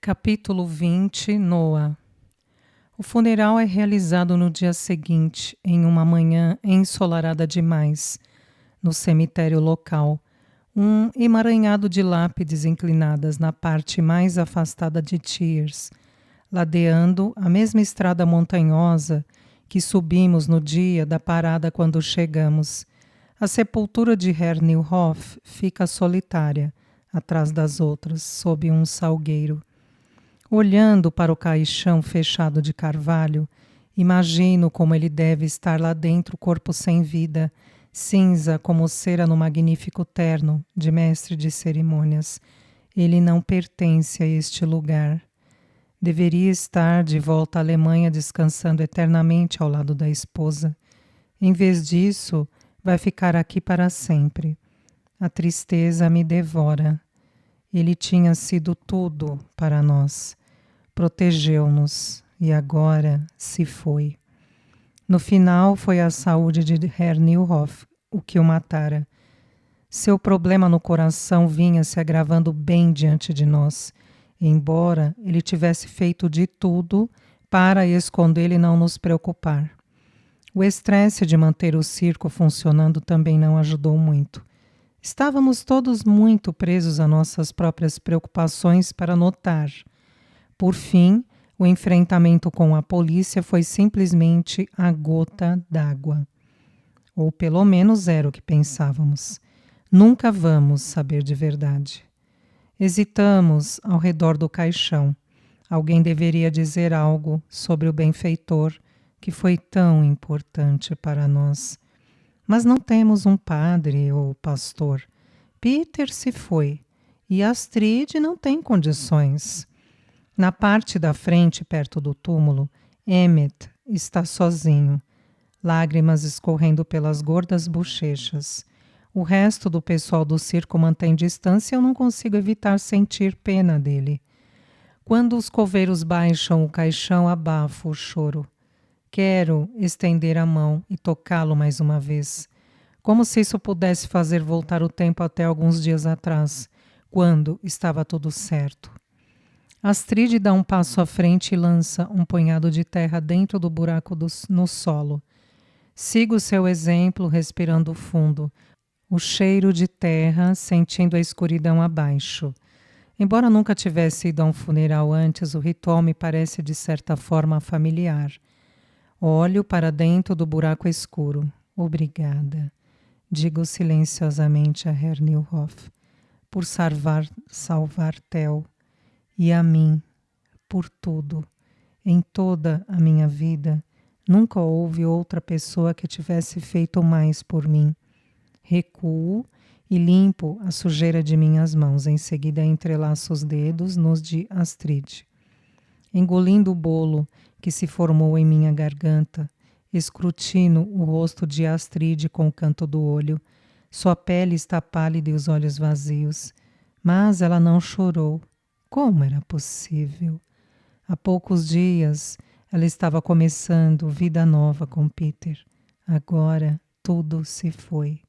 Capítulo 20, Noah. O funeral é realizado no dia seguinte, em uma manhã ensolarada demais, no cemitério local, um emaranhado de lápides inclinadas na parte mais afastada de Thiers, ladeando a mesma estrada montanhosa que subimos no dia da parada quando chegamos. A sepultura de Herr Newhoff fica solitária, atrás das outras, sob um salgueiro. Olhando para o caixão fechado de carvalho, imagino como ele deve estar lá dentro, corpo sem vida, cinza como cera no magnífico terno de mestre de cerimônias. Ele não pertence a este lugar. Deveria estar de volta à Alemanha descansando eternamente ao lado da esposa. Em vez disso, vai ficar aqui para sempre. A tristeza me devora. Ele tinha sido tudo para nós. Protegeu-nos e agora se foi. No final, foi a saúde de Herr Newhoff o que o matara. Seu problema no coração vinha se agravando bem diante de nós, embora ele tivesse feito de tudo para escondê-lo e não nos preocupar. O estresse de manter o circo funcionando também não ajudou muito. Estávamos todos muito presos a nossas próprias preocupações para notar. Por fim, o enfrentamento com a polícia foi simplesmente a gota d'água. Ou pelo menos era o que pensávamos. Nunca vamos saber de verdade. Hesitamos ao redor do caixão. Alguém deveria dizer algo sobre o benfeitor que foi tão importante para nós. Mas não temos um padre ou pastor. Peter se foi e Astrid não tem condições. Na parte da frente, perto do túmulo, Emmett está sozinho, lágrimas escorrendo pelas gordas bochechas. O resto do pessoal do circo mantém distância e eu não consigo evitar sentir pena dele. Quando os coveiros baixam o caixão, abafo o choro. Quero estender a mão e tocá-lo mais uma vez, como se isso pudesse fazer voltar o tempo até alguns dias atrás, quando estava tudo certo. Astrid dá um passo à frente e lança um punhado de terra dentro do buraco no solo. Sigo seu exemplo, respirando fundo, o cheiro de terra, sentindo a escuridão abaixo. Embora nunca tivesse ido a um funeral antes, o ritual me parece de certa forma familiar. Olho para dentro do buraco escuro. Obrigada, digo silenciosamente a Herr Newhoff, por salvar Theo. E a mim, por tudo, em toda a minha vida, nunca houve outra pessoa que tivesse feito mais por mim. Recuo e limpo a sujeira de minhas mãos. Em seguida, entrelaço os dedos nos de Astrid. Engolindo o bolo que se formou em minha garganta, escrutino o rosto de Astrid com o canto do olho. Sua pele está pálida e os olhos vazios. Mas ela não chorou. Como era possível? Há poucos dias ela estava começando vida nova com Peter. Agora tudo se foi.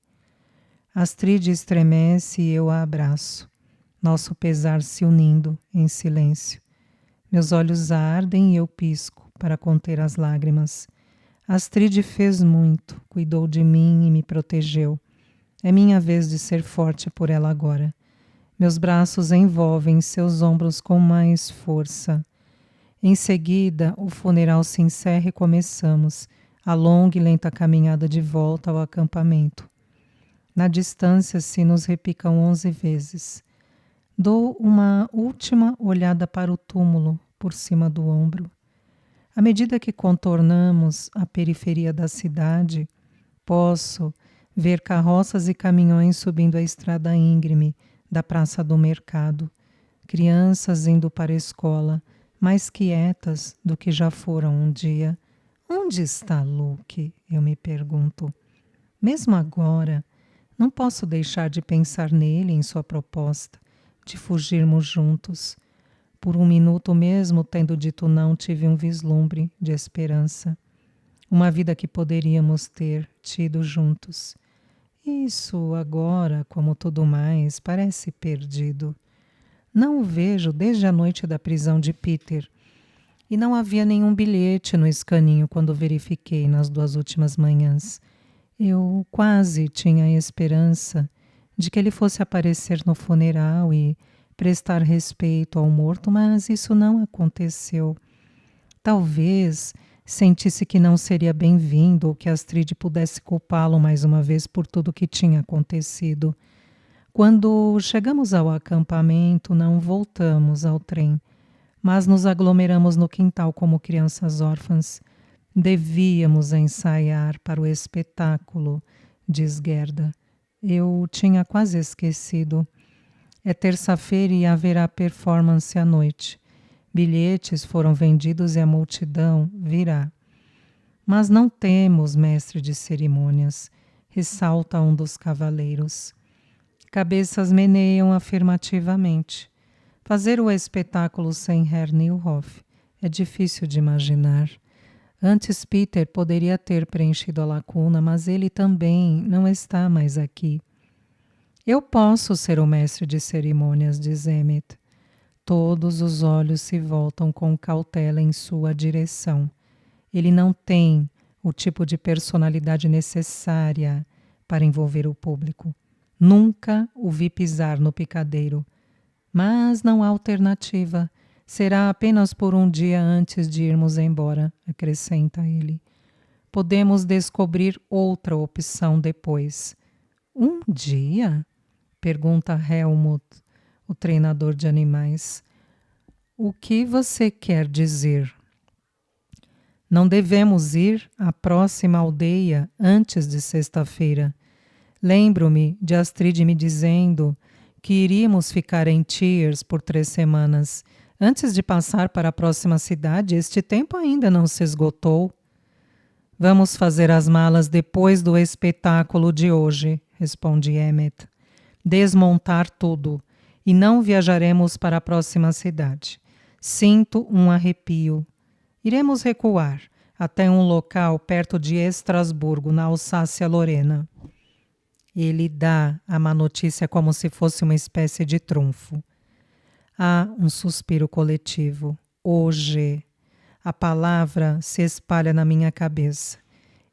Astrid estremece e eu a abraço. Nosso pesar se unindo em silêncio. Meus olhos ardem e eu pisco para conter as lágrimas. Astrid fez muito, cuidou de mim e me protegeu. É minha vez de ser forte por ela agora. Meus braços envolvem seus ombros com mais força. Em seguida, o funeral se encerra e começamos a longa e lenta caminhada de volta ao acampamento. Na distância, sinos repicam 11 vezes. Dou uma última olhada para o túmulo por cima do ombro. À medida que contornamos a periferia da cidade, posso ver carroças e caminhões subindo a estrada íngreme da Praça do Mercado, crianças indo para a escola, mais quietas do que já foram um dia. Onde está Luke? Eu me pergunto. Mesmo agora, não posso deixar de pensar nele, em sua proposta, de fugirmos juntos. Por um minuto mesmo, tendo dito não, tive um vislumbre de esperança. Uma vida que poderíamos ter tido juntos. Isso agora, como tudo mais, parece perdido. Não o vejo desde a noite da prisão de Peter. E não havia nenhum bilhete no escaninho quando verifiquei nas 2 últimas manhãs. Eu quase tinha a esperança de que ele fosse aparecer no funeral e prestar respeito ao morto, mas isso não aconteceu. Talvez sentisse que não seria bem-vindo ou que Astrid pudesse culpá-lo mais uma vez por tudo o que tinha acontecido. Quando chegamos ao acampamento, não voltamos ao trem, mas nos aglomeramos no quintal como crianças órfãs. Devíamos ensaiar para o espetáculo, diz Gerda. Eu tinha quase esquecido. É terça-feira e haverá performance à noite. Bilhetes foram vendidos e a multidão virá. Mas não temos mestre de cerimônias, ressalta um dos cavaleiros. Cabeças meneiam afirmativamente. Fazer o espetáculo sem Herr Nilhoff é difícil de imaginar. Antes Peter poderia ter preenchido a lacuna, mas ele também não está mais aqui. Eu posso ser o mestre de cerimônias, diz Emmett. Todos os olhos se voltam com cautela em sua direção. Ele não tem o tipo de personalidade necessária para envolver o público. Nunca o vi pisar no picadeiro. Mas não há alternativa. Será apenas por um dia antes de irmos embora, acrescenta ele. Podemos descobrir outra opção depois. Um dia? Pergunta Helmut, o treinador de animais. O que você quer dizer? Não devemos ir à próxima aldeia antes de sexta-feira. Lembro-me de Astrid me dizendo que iríamos ficar em Thiers por 3 semanas. Antes de passar para a próxima cidade, este tempo ainda não se esgotou. Vamos fazer as malas depois do espetáculo de hoje, responde Emmett. Desmontar tudo e não viajaremos para a próxima cidade. Sinto um arrepio. Iremos recuar até um local perto de Estrasburgo, na Alsácia-Lorena. Ele dá a má notícia como se fosse uma espécie de trunfo. Há um suspiro coletivo. Hoje. A palavra se espalha na minha cabeça.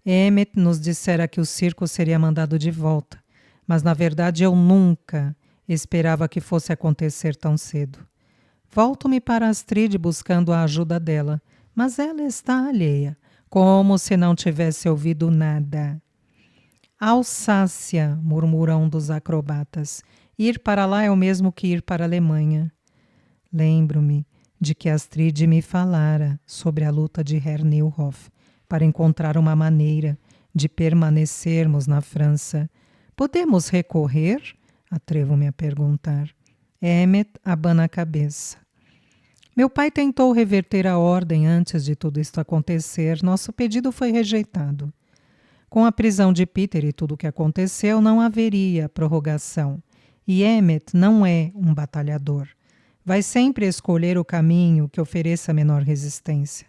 Emmett nos dissera que o circo seria mandado de volta, mas na verdade eu nunca esperava que fosse acontecer tão cedo. Volto-me para Astrid buscando a ajuda dela, mas ela está alheia, como se não tivesse ouvido nada. Alsácia, murmura um dos acrobatas. Ir para lá é o mesmo que ir para a Alemanha. Lembro-me de que Astrid me falara sobre a luta de Herr Nilhoff para encontrar uma maneira de permanecermos na França. Podemos recorrer? Atrevo-me a perguntar. Emmett abana a cabeça. Meu pai tentou reverter a ordem antes de tudo isto acontecer. Nosso pedido foi rejeitado. Com a prisão de Peter e tudo o que aconteceu, não haveria prorrogação. E Emmett não é um batalhador. Vai sempre escolher o caminho que ofereça menor resistência.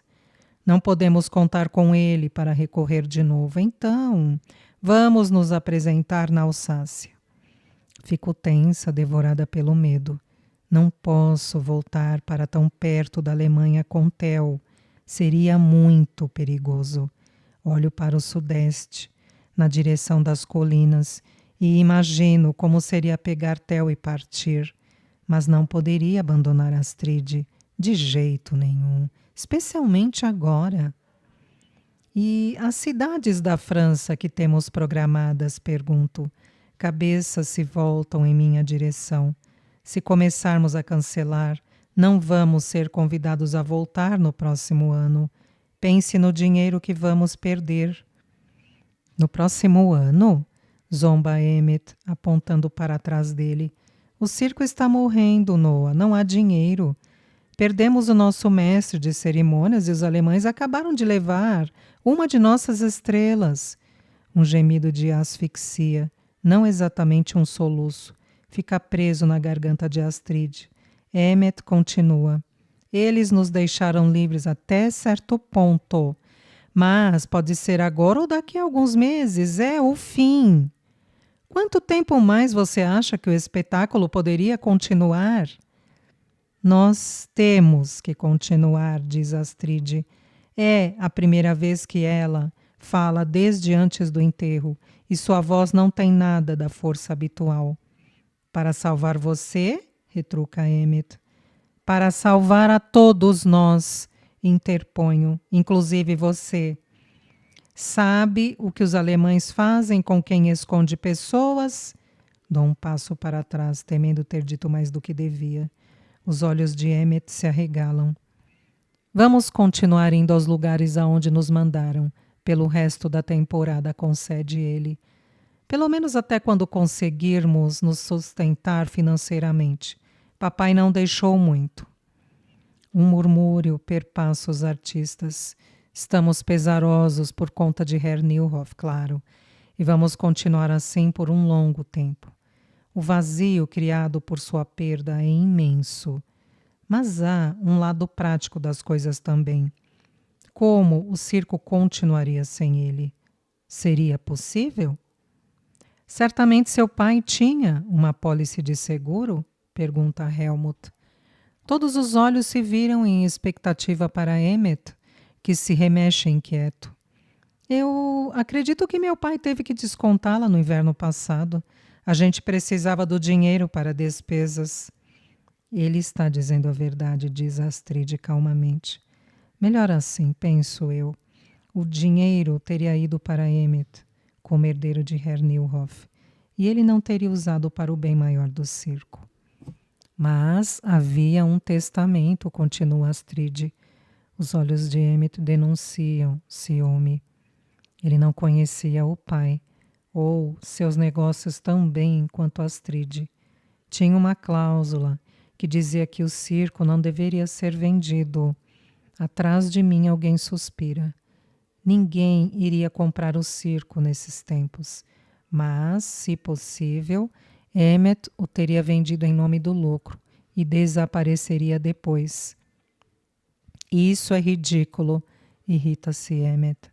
Não podemos contar com ele para recorrer de novo. Então, vamos nos apresentar na Alsácia. Fico tensa, devorada pelo medo. Não posso voltar para tão perto da Alemanha com Theo. Seria muito perigoso. Olho para o sudeste, na direção das colinas, e imagino como seria pegar Theo e partir. Mas não poderia abandonar Astrid, de jeito nenhum, especialmente agora. E as cidades da França que temos programadas, pergunto. Cabeças se voltam em minha direção. Se começarmos a cancelar, não vamos ser convidados a voltar no próximo ano. Pense no dinheiro que vamos perder. No próximo ano? Zomba Emmett, apontando para trás dele. O circo está morrendo, Noah. Não há dinheiro. Perdemos o nosso mestre de cerimônias e os alemães acabaram de levar uma de nossas estrelas. Um gemido de asfixia, não exatamente um soluço, fica preso na garganta de Astrid. Emmett continua. Eles nos deixaram livres até certo ponto. Mas pode ser agora ou daqui a alguns meses. É o fim. Quanto tempo mais você acha que o espetáculo poderia continuar? Nós temos que continuar, diz Astrid. É a primeira vez que ela fala desde antes do enterro e sua voz não tem nada da força habitual. Para salvar você, retruca Emmett. Para salvar a todos nós, interponho, inclusive você. Sabe o que os alemães fazem com quem esconde pessoas? Dou um passo para trás, temendo ter dito mais do que devia. Os olhos de Emmett se arregalam. Vamos continuar indo aos lugares aonde nos mandaram, pelo resto da temporada, concede ele. Pelo menos até quando conseguirmos nos sustentar financeiramente. Papai não deixou muito. Um murmúrio perpassa os artistas. Estamos pesarosos por conta de Herr Newhoff, claro, e vamos continuar assim por um longo tempo. O vazio criado por sua perda é imenso. Mas há um lado prático das coisas também. Como o circo continuaria sem ele? Seria possível? Certamente seu pai tinha uma apólice de seguro? Pergunta Helmut. Todos os olhos se viram em expectativa para Emmett, que se remexe inquieto. Eu acredito que meu pai teve que descontá-la no inverno passado. A gente precisava do dinheiro para despesas. Ele está dizendo a verdade, diz Astrid calmamente. Melhor assim, penso eu. O dinheiro teria ido para Emmett, como herdeiro de Herr Newhoff, e ele não teria usado para o bem maior do circo. Mas havia um testamento, continua Astrid. Os olhos de Emmett denunciam ciúme. Ele não conhecia o pai, ou seus negócios tão bem quanto Astrid. Tinha uma cláusula que dizia que o circo não deveria ser vendido. Atrás de mim alguém suspira. Ninguém iria comprar o circo nesses tempos, mas, se possível, Emmett o teria vendido em nome do lucro e desapareceria depois. Isso é ridículo, irrita-se Emmett.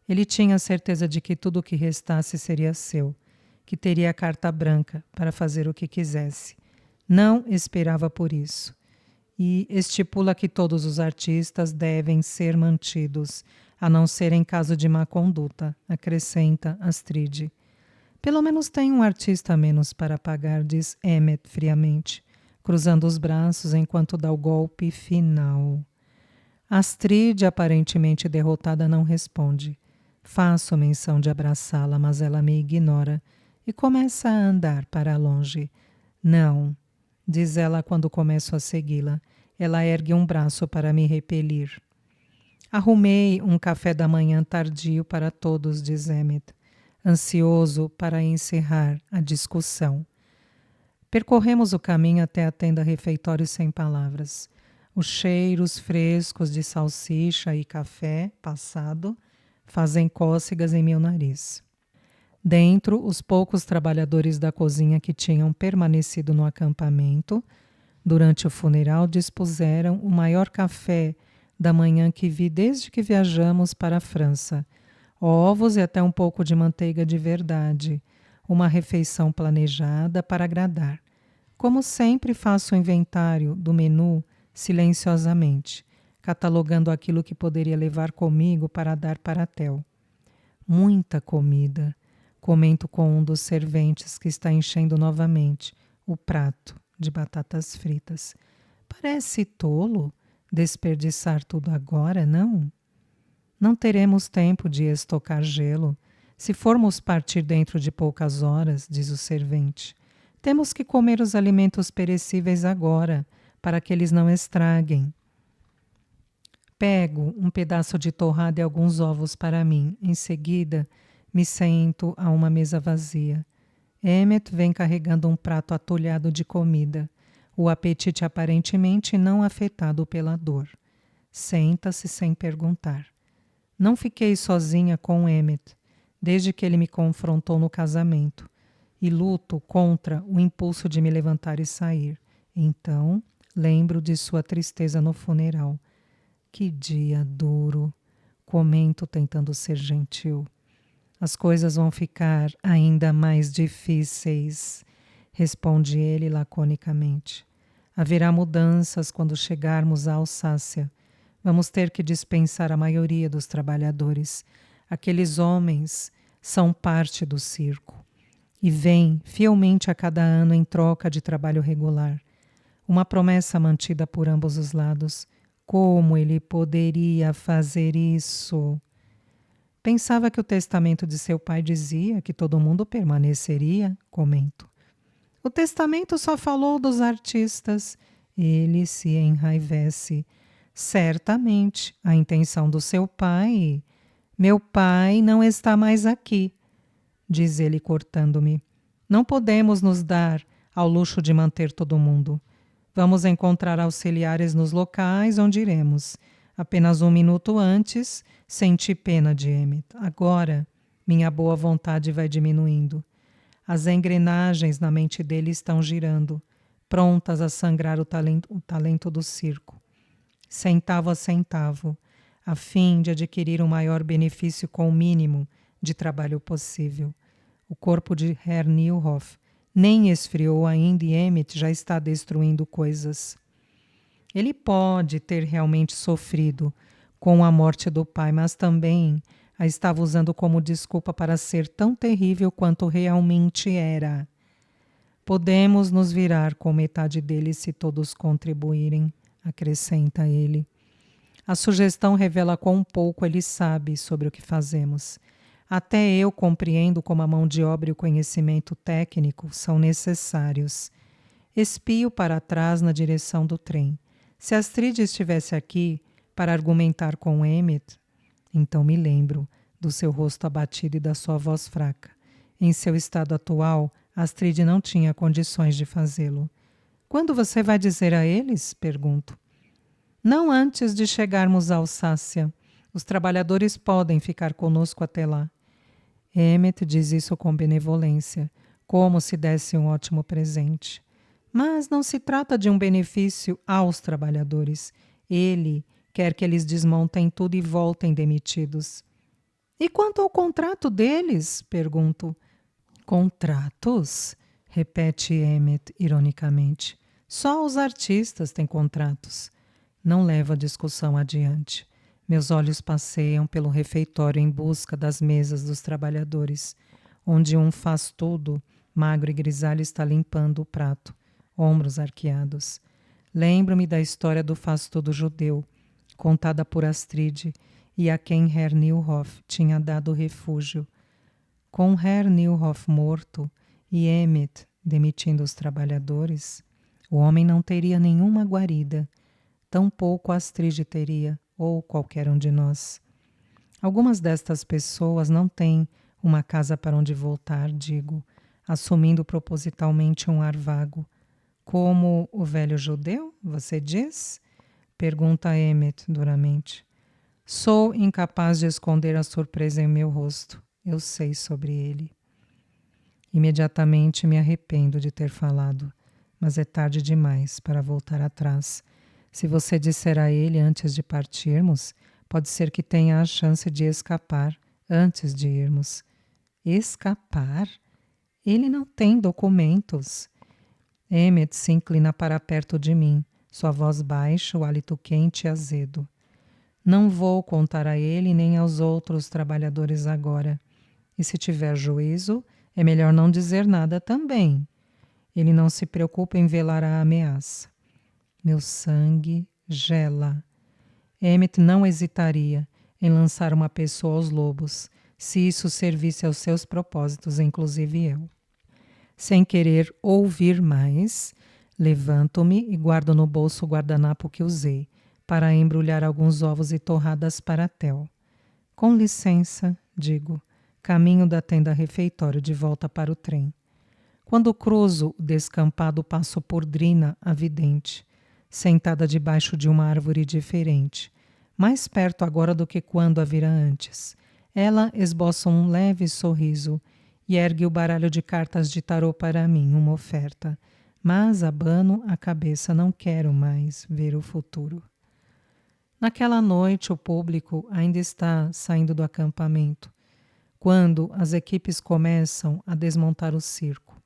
Ele tinha certeza de que tudo o que restasse seria seu, que teria a carta branca para fazer o que quisesse. Não esperava por isso. E estipula que todos os artistas devem ser mantidos, a não ser em caso de má conduta, acrescenta Astrid. Pelo menos tem um artista a menos para pagar, diz Emmett friamente, cruzando os braços enquanto dá o golpe final. Astrid, aparentemente derrotada, não responde. Faço menção de abraçá-la, mas ela me ignora e começa a andar para longe. Não, diz ela quando começo a segui-la. Ela ergue um braço para me repelir. Arrumei um café da manhã tardio para todos, diz Emmett, ansioso para encerrar a discussão. Percorremos o caminho até a tenda refeitório sem palavras. Os cheiros frescos de salsicha e café passado fazem cócegas em meu nariz. Dentro, os poucos trabalhadores da cozinha que tinham permanecido no acampamento durante o funeral dispuseram o maior café da manhã que vi desde que viajamos para a França. Ovos e até um pouco de manteiga de verdade. Uma refeição planejada para agradar. Como sempre, faço o inventário do menu silenciosamente, catalogando aquilo que poderia levar comigo para dar para Theo. Muita comida, comento com um dos serventes que está enchendo novamente o prato de batatas fritas. Parece tolo desperdiçar tudo agora, não? Não teremos tempo de estocar gelo. Se formos partir dentro de poucas horas, diz o servente, temos que comer os alimentos perecíveis agora, para que eles não estraguem. Pego um pedaço de torrada e alguns ovos para mim. Em seguida, me sento a uma mesa vazia. Emmett vem carregando um prato atulhado de comida, o apetite aparentemente não afetado pela dor. Senta-se sem perguntar. Não fiquei sozinha com Emmett, desde que ele me confrontou no casamento, e luto contra o impulso de me levantar e sair. Então, lembro de sua tristeza no funeral. Que dia duro, comento tentando ser gentil. As coisas vão ficar ainda mais difíceis, responde ele laconicamente. Haverá mudanças quando chegarmos à Alsácia. Vamos ter que dispensar a maioria dos trabalhadores. Aqueles homens são parte do circo e vêm fielmente a cada ano em troca de trabalho regular. Uma promessa mantida por ambos os lados. Como ele poderia fazer isso? Pensava que o testamento de seu pai dizia que todo mundo permaneceria, comento. O testamento só falou dos artistas. Ele se enraivece. Certamente, a intenção do seu pai. Meu pai não está mais aqui, diz ele cortando-me. Não podemos nos dar ao luxo de manter todo mundo. Vamos encontrar auxiliares nos locais onde iremos. Apenas um minuto antes, senti pena de Emmett. Agora, minha boa vontade vai diminuindo. As engrenagens na mente dele estão girando, prontas a sangrar o talento do circo. Centavo a centavo, a fim de adquirir o maior benefício com o mínimo de trabalho possível. O corpo de Herr Nilhoff nem esfriou ainda e Emmett já está destruindo coisas. Ele pode ter realmente sofrido com a morte do pai, mas também a estava usando como desculpa para ser tão terrível quanto realmente era. Podemos nos virar com metade dele se todos contribuírem, acrescenta ele. A sugestão revela quão pouco ele sabe sobre o que fazemos. Até eu compreendo como a mão de obra e o conhecimento técnico são necessários. Espio para trás na direção do trem. Se Astrid estivesse aqui para argumentar com Emmett, então me lembro do seu rosto abatido e da sua voz fraca. Em seu estado atual, Astrid não tinha condições de fazê-lo. Quando você vai dizer a eles? Pergunto. Não antes de chegarmos à Alsácia. Os trabalhadores podem ficar conosco até lá. Emmett diz isso com benevolência, como se desse um ótimo presente. Mas não se trata de um benefício aos trabalhadores. Ele quer que eles desmontem tudo e voltem demitidos. E quanto ao contrato deles? Pergunto. Contratos? Repete Emmett ironicamente. Só os artistas têm contratos. Não levo a discussão adiante. Meus olhos passeiam pelo refeitório em busca das mesas dos trabalhadores, onde um faz-tudo, magro e grisalho, está limpando o prato, ombros arqueados. Lembro-me da história do faz-tudo judeu, contada por Astrid, e a quem Herr Nilhoff tinha dado refúgio. Com Herr Nilhoff morto e Emmett demitindo os trabalhadores, o homem não teria nenhuma guarida, tampouco Astrid teria, ou qualquer um de nós. Algumas destas pessoas não têm uma casa para onde voltar, digo, assumindo propositalmente um ar vago. Como o velho judeu, você diz? Pergunta Emmett duramente. Sou incapaz de esconder a surpresa em meu rosto. Eu sei sobre ele. Imediatamente me arrependo de ter falado, mas é tarde demais para voltar atrás. Se você disser a ele antes de partirmos, pode ser que tenha a chance de escapar antes de irmos. Escapar? Ele não tem documentos. Emmett se inclina para perto de mim, sua voz baixa, o hálito quente e azedo. Não vou contar a ele nem aos outros trabalhadores agora. E se tiver juízo, é melhor não dizer nada também. Ele não se preocupa em velar a ameaça. Meu sangue gela. Emmett não hesitaria em lançar uma pessoa aos lobos, se isso servisse aos seus propósitos, inclusive eu. Sem querer ouvir mais, levanto-me e guardo no bolso o guardanapo que usei para embrulhar alguns ovos e torradas para Tel. Com licença, digo, caminho da tenda refeitório de volta para o trem. Quando cruzo o descampado, passo por Drina, a vidente, sentada debaixo de uma árvore diferente, mais perto agora do que quando a vira antes. Ela esboça um leve sorriso e ergue o baralho de cartas de tarô para mim, uma oferta. Mas abano a cabeça, não quero mais ver o futuro. Naquela noite, o público ainda está saindo do acampamento, quando as equipes começam a desmontar o circo.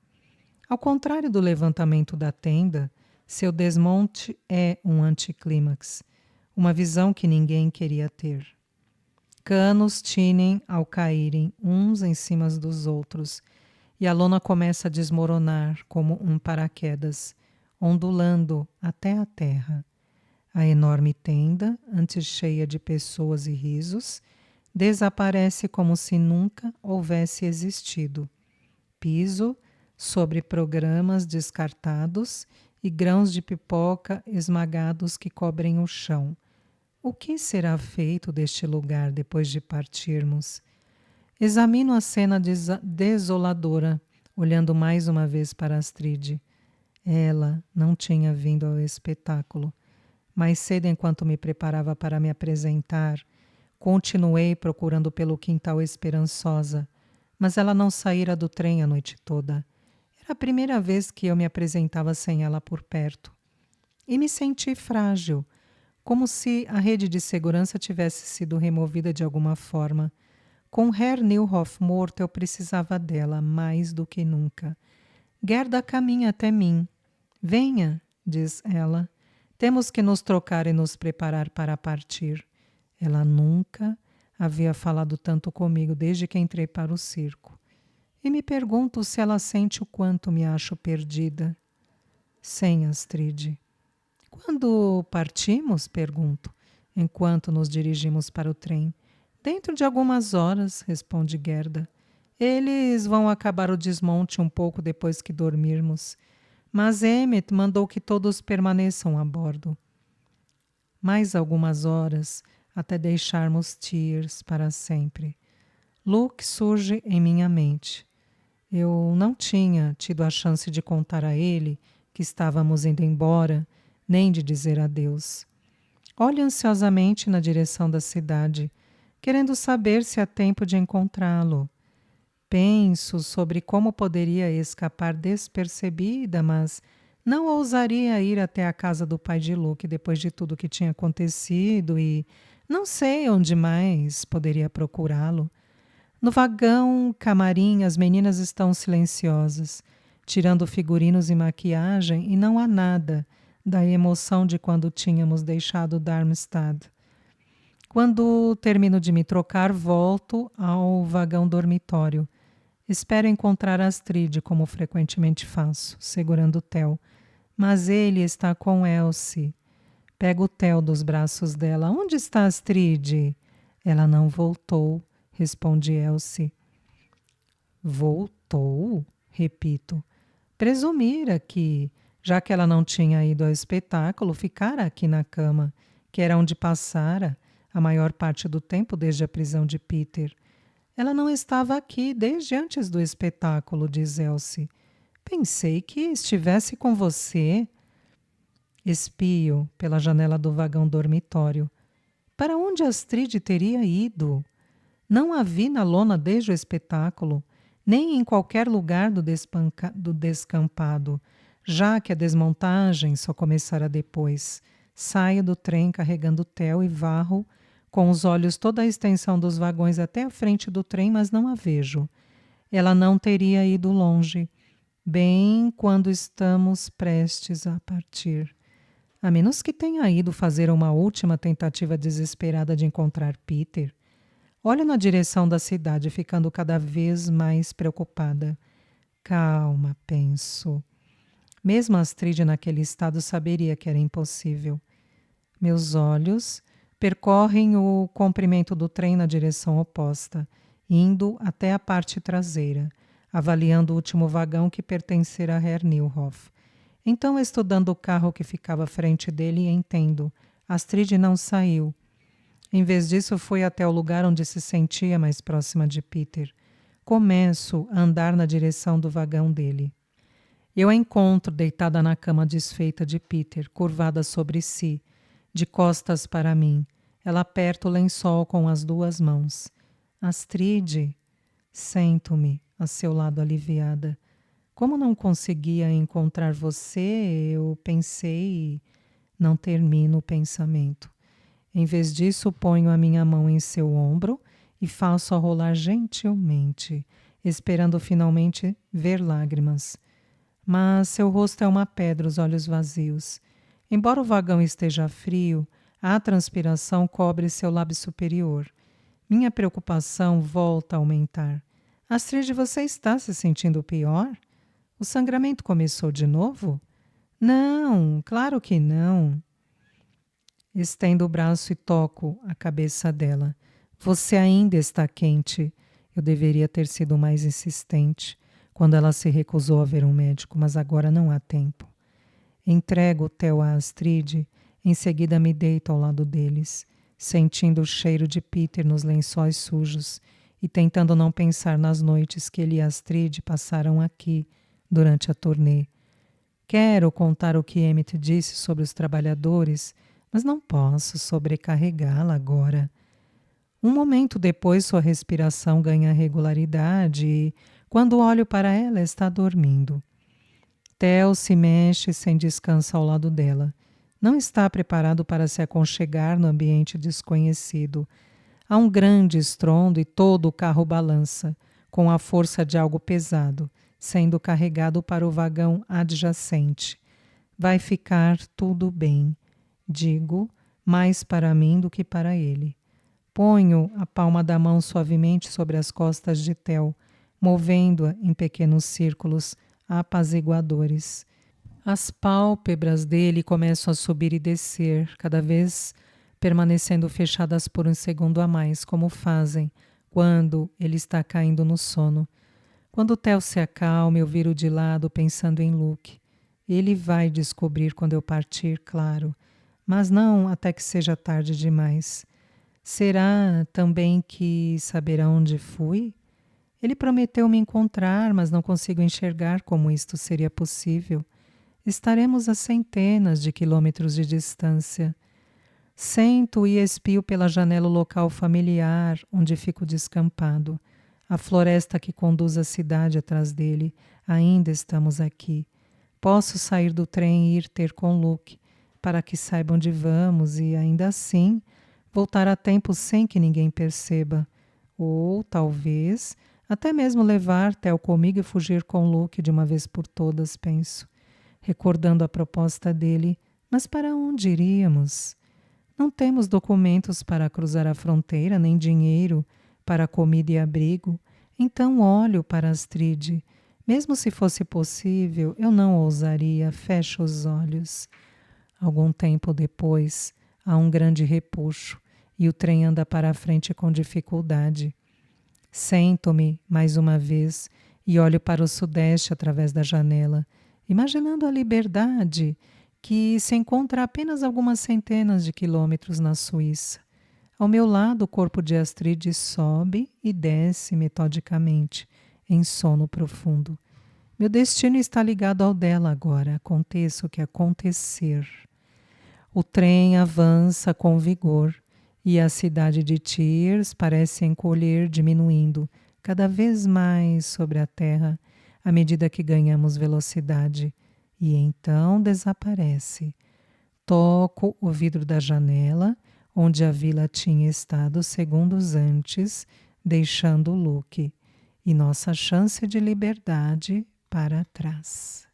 Ao contrário do levantamento da tenda, Seu desmonte é um anticlímax, uma visão que ninguém queria ter. Canos tinem ao caírem uns em cima dos outros, e a lona começa a desmoronar como um paraquedas, ondulando até a terra. A enorme tenda, antes cheia de pessoas e risos, desaparece como se nunca houvesse existido. Piso sobre programas descartados e grãos de pipoca esmagados que cobrem o chão. O que será feito deste lugar depois de partirmos? Examino a cena desoladora, olhando mais uma vez para Astrid. Ela não tinha vindo ao espetáculo. Mais cedo, enquanto me preparava para me apresentar, continuei procurando pelo quintal esperançosa, mas ela não saíra do trem a noite toda. Era a primeira vez que eu me apresentava sem ela por perto. E me senti frágil, como se a rede de segurança tivesse sido removida de alguma forma. Com Herr Newhoff morto, eu precisava dela mais do que nunca. Gerda caminha até mim. Venha, diz ela. Temos que nos trocar e nos preparar para partir. Ela nunca havia falado tanto comigo desde que entrei para o circo. E me pergunto se ela sente o quanto me acho perdida. Sem Astrid. Quando partimos? Pergunto, enquanto nos dirigimos para o trem. Dentro de algumas horas, responde Gerda. Eles vão acabar o desmonte um pouco depois que dormirmos. Mas Emmett mandou que todos permaneçam a bordo. Mais algumas horas até deixarmos Tears para sempre. Luke surge em minha mente. Eu não tinha tido a chance de contar a ele que estávamos indo embora, nem de dizer adeus. Olho ansiosamente na direção da cidade, querendo saber se há tempo de encontrá-lo. Penso sobre como poderia escapar despercebida, mas não ousaria ir até a casa do pai de Luke depois de tudo que tinha acontecido e não sei onde mais poderia procurá-lo. No vagão camarim, as meninas estão silenciosas, tirando figurinos e maquiagem, e não há nada da emoção de quando tínhamos deixado Darmstadt. Quando termino de me trocar, volto ao vagão dormitório. Espero encontrar Astrid, como frequentemente faço, segurando o Theo. Mas ele está com Elsie. Pego o Theo dos braços dela. Onde está Astrid? Ela não voltou, responde Elsie. Voltou? Repito. Presumira que, já que ela não tinha ido ao espetáculo, ficara aqui na cama, que era onde passara a maior parte do tempo desde a prisão de Peter. Ela não estava aqui desde antes do espetáculo, diz Elsie. Pensei que estivesse com você. Espio pela janela do vagão dormitório. Para onde Astrid teria ido? Não a vi na lona desde o espetáculo, nem em qualquer lugar do descampado, já que a desmontagem só começara depois. Saio do trem carregando Theo e varro com os olhos toda a extensão dos vagões até a frente do trem, mas não a vejo. Ela não teria ido longe, bem quando estamos prestes a partir. A menos que tenha ido fazer uma última tentativa desesperada de encontrar Peter. Olho na direção da cidade, ficando cada vez mais preocupada. Calma, penso. Mesmo Astrid naquele estado saberia que era impossível. Meus olhos percorrem o comprimento do trem na direção oposta, indo até a parte traseira, avaliando o último vagão que pertencera a Herr Newhoff. Então, estudando o carro que ficava à frente dele, entendo. Astrid não saiu. Em vez disso, fui até o lugar onde se sentia mais próxima de Peter. Começo a andar na direção do vagão dele. Eu a encontro deitada na cama desfeita de Peter, curvada sobre si, de costas para mim. Ela aperta o lençol com as duas mãos. Astrid, sento-me a seu lado aliviada. Como não conseguia encontrar você, eu pensei... Não termino o pensamento. Em vez disso, ponho a minha mão em seu ombro e faço-a rolar gentilmente, esperando finalmente ver lágrimas. mas seu rosto é uma pedra, os olhos vazios. Embora o vagão esteja frio, a transpiração cobre seu lábio superior. Minha preocupação volta a aumentar. Astrid, você está se sentindo pior? O sangramento começou de novo? Não, claro que não. Estendo o braço e toco a cabeça dela. Você ainda está quente. Eu deveria ter sido mais insistente quando ela se recusou a ver um médico, mas agora não há tempo. Entrego o Theo a Astrid, em seguida me deito ao lado deles, sentindo o cheiro de Peter nos lençóis sujos e tentando não pensar nas noites que ele e Astrid passaram aqui durante a turnê. Quero contar o que Emmett disse sobre os trabalhadores, mas não posso sobrecarregá-la agora. Um momento depois, sua respiração ganha regularidade e, quando olho para ela, está dormindo. Theo se mexe sem descanso ao lado dela. Não está preparado para se aconchegar no ambiente desconhecido. Há um grande estrondo e todo o carro balança, com a força de algo pesado, sendo carregado para o vagão adjacente. Vai ficar tudo bem, digo, mais para mim do que para ele. Ponho a palma da mão suavemente sobre as costas de Theo, movendo-a em pequenos círculos apaziguadores. As pálpebras dele começam a subir e descer, cada vez permanecendo fechadas por um segundo a mais, como fazem quando ele está caindo no sono. Quando o Theo se acalma, eu viro de lado pensando em Luke. Ele vai descobrir quando eu partir, claro, mas não até que seja tarde demais. Será também que saberá onde fui? Ele prometeu me encontrar, mas não consigo enxergar como isto seria possível. Estaremos a centenas de quilômetros de distância. Sento e espio pela janela o local familiar onde fico descampado. A floresta que conduz à cidade atrás dele. Ainda estamos aqui. Posso sair do trem e ir ter com Luke, para que saiba onde vamos e, ainda assim, voltar a tempo sem que ninguém perceba. Ou, talvez, até mesmo levar Theo comigo e fugir com Luke de uma vez por todas, penso, recordando a proposta dele. Mas para onde iríamos? Não temos documentos para cruzar a fronteira, nem dinheiro para comida e abrigo. Então olho para Astrid. Mesmo se fosse possível, eu não ousaria. Fecho os olhos. Algum tempo depois, há um grande repuxo e o trem anda para a frente com dificuldade. Sento-me mais uma vez e olho para o sudeste através da janela, imaginando a liberdade que se encontra a apenas algumas centenas de quilômetros na Suíça. Ao meu lado, o corpo de Astrid sobe e desce metodicamente, em sono profundo. Meu destino está ligado ao dela agora, aconteça o que acontecer. O trem avança com vigor e a cidade de Thiers parece encolher, diminuindo cada vez mais sobre a terra à medida que ganhamos velocidade. E então desaparece. Toco o vidro da janela, onde a vila tinha estado segundos antes, deixando Luke e nossa chance de liberdade para trás.